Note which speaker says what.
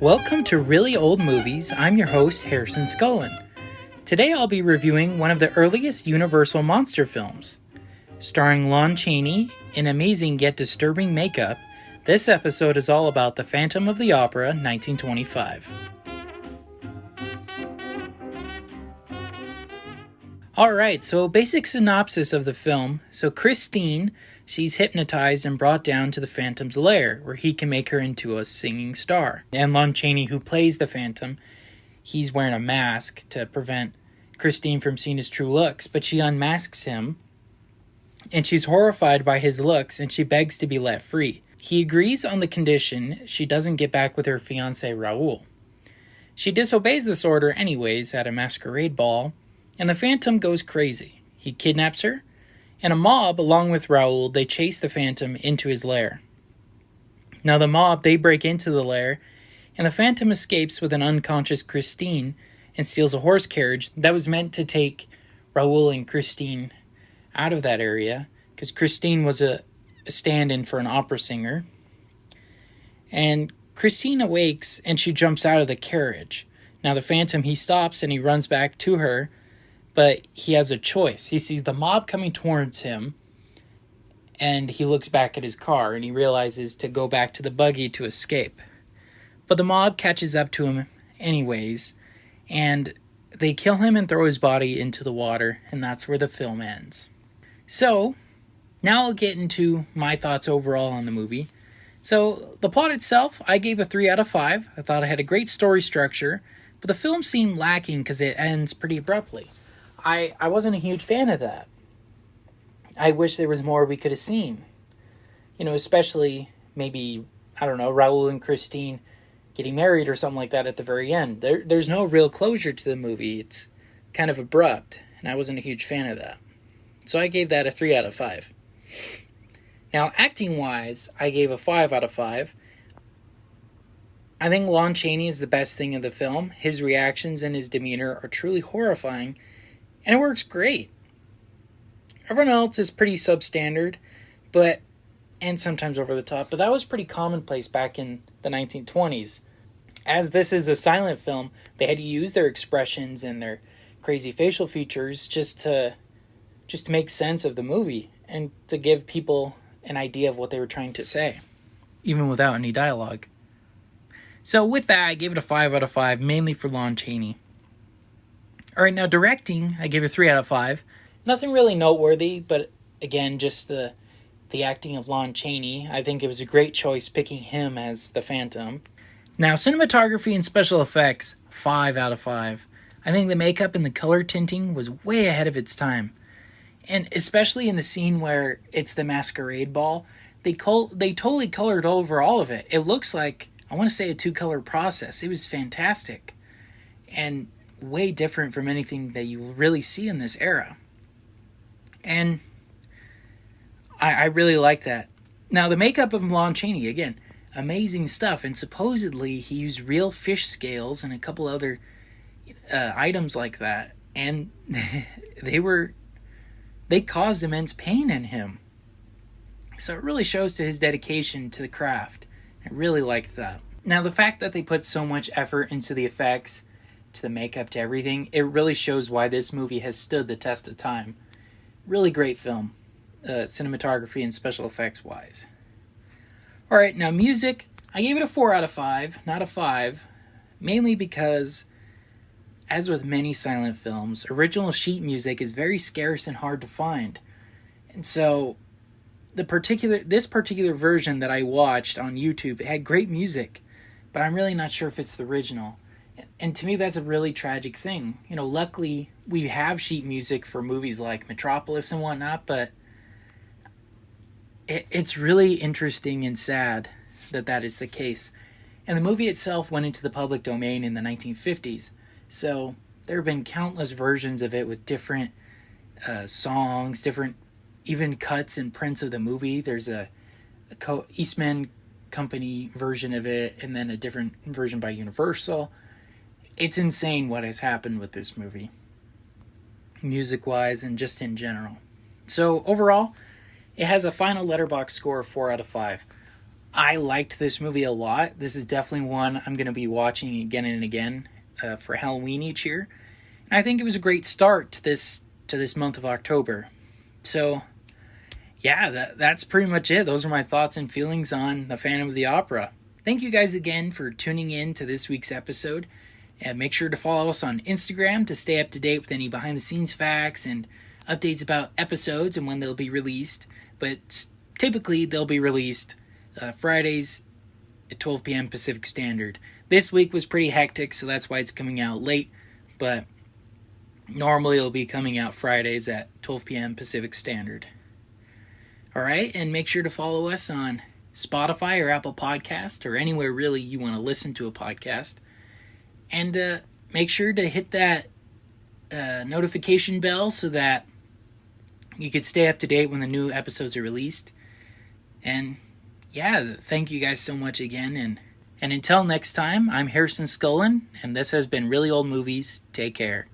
Speaker 1: Welcome to Really Old Movies. I'm your host, Harrison Scullin. Today I'll be reviewing one of the earliest Universal monster films. Starring Lon Chaney in amazing yet disturbing makeup, this episode is all about The Phantom of the Opera, 1925. Alright, so basic synopsis of the film. So Christine, she's hypnotized and brought down to the Phantom's lair, where he can make her into a singing star. And Lon Chaney, who plays the Phantom, he's wearing a mask to prevent Christine from seeing his true looks, but she unmasks him, and she's horrified by his looks, and she begs to be let free. He agrees on the condition she doesn't get back with her fiancé Raoul. She disobeys this order anyways at a masquerade ball, and the Phantom goes crazy. He kidnaps her, and a mob, along with Raoul, they chase the Phantom into his lair. Now the mob, they break into the lair, and the Phantom escapes with an unconscious Christine and steals a horse carriage that was meant to take Raoul and Christine out of that area, because Christine was a stand-in for an opera singer. And Christine awakes, and she jumps out of the carriage. Now the Phantom, he stops, and he runs back to her, but he has a choice. He sees the mob coming towards him, and he looks back at his car, and he realizes to go back to the buggy to escape. But the mob catches up to him anyways, and they kill him and throw his body into the water, and that's where the film ends. So, now I'll get into my thoughts overall on the movie. So, the plot itself, I gave a 3 out of 5. I thought it had a great story structure, but the film seemed lacking because it ends pretty abruptly. I wasn't a huge fan of that. I wish there was more we could have seen. You know, especially maybe, I don't know, Raoul and Christine getting married or something like that at the very end. There's no real closure to the movie. It's kind of abrupt, and I wasn't a huge fan of that. So I gave that a 3 out of 5. Now, acting-wise, I gave a 5 out of 5. I think Lon Chaney is the best thing of the film. His reactions and his demeanor are truly horrifying, and it works great. Everyone else is pretty substandard, and sometimes over the top, but that was pretty commonplace back in the 1920s. As this is a silent film, they had to use their expressions and their crazy facial features just to make sense of the movie and to give people an idea of what they were trying to say, even without any dialogue. So with that, I gave it a 5 out of 5, mainly for Lon Chaney. Alright, now directing, I gave it a 3 out of 5. Nothing really noteworthy, but again, just the acting of Lon Chaney. I think it was a great choice picking him as the Phantom. Now, cinematography and special effects, 5 out of 5. I think the makeup and the color tinting was way ahead of its time. And especially in the scene where it's the masquerade ball, they totally colored over all of it. It looks like, I want to say, a 2-color process. It was fantastic. And way different from anything that you will really see in this era. And I really like that. Now, the makeup of Lon Chaney, again, amazing stuff. And supposedly, he used real fish scales and a couple other items like that. And they caused immense pain in him. So it really shows to his dedication to the craft. I really liked that. Now, the fact that they put so much effort into the effects, to the makeup, to everything, it really shows why this movie has stood the test of time. Really great film, cinematography and special effects wise. Alright, now music, I gave it a 4 out of 5, not a 5, mainly because, as with many silent films, original sheet music is very scarce and hard to find. And so, this particular version that I watched on YouTube, it had great music, but I'm really not sure if it's the original. And to me, that's a really tragic thing. You know, luckily, we have sheet music for movies like Metropolis and whatnot, but it's really interesting and sad that is the case. And the movie itself went into the public domain in the 1950s, so there have been countless versions of it with different songs, different even cuts and prints of the movie. There's a Eastman Company version of it, and then a different version by Universal. It's insane what has happened with this movie, music-wise and just in general. So overall, it has a final Letterboxd score of 4 out of 5. I liked this movie a lot. This is definitely one I'm going to be watching again and again for Halloween each year. And I think it was a great start to this month of October. So, yeah, that's pretty much it. Those are my thoughts and feelings on The Phantom of the Opera. Thank you guys again for tuning in to this week's episode. And make sure to follow us on Instagram to stay up to date with any behind-the-scenes facts and updates about episodes and when they'll be released. But typically, they'll be released Fridays at 12 p.m. Pacific Standard. This week was pretty hectic, so that's why it's coming out late. But normally, it'll be coming out Fridays at 12 p.m. Pacific Standard. Alright, and make sure to follow us on Spotify or Apple Podcast or anywhere really you want to listen to a podcast. And make sure to hit that notification bell so that you could stay up to date when the new episodes are released. And yeah, thank you guys so much again. And until next time, I'm Harrison Scullin, and this has been Really Old Movies. Take care.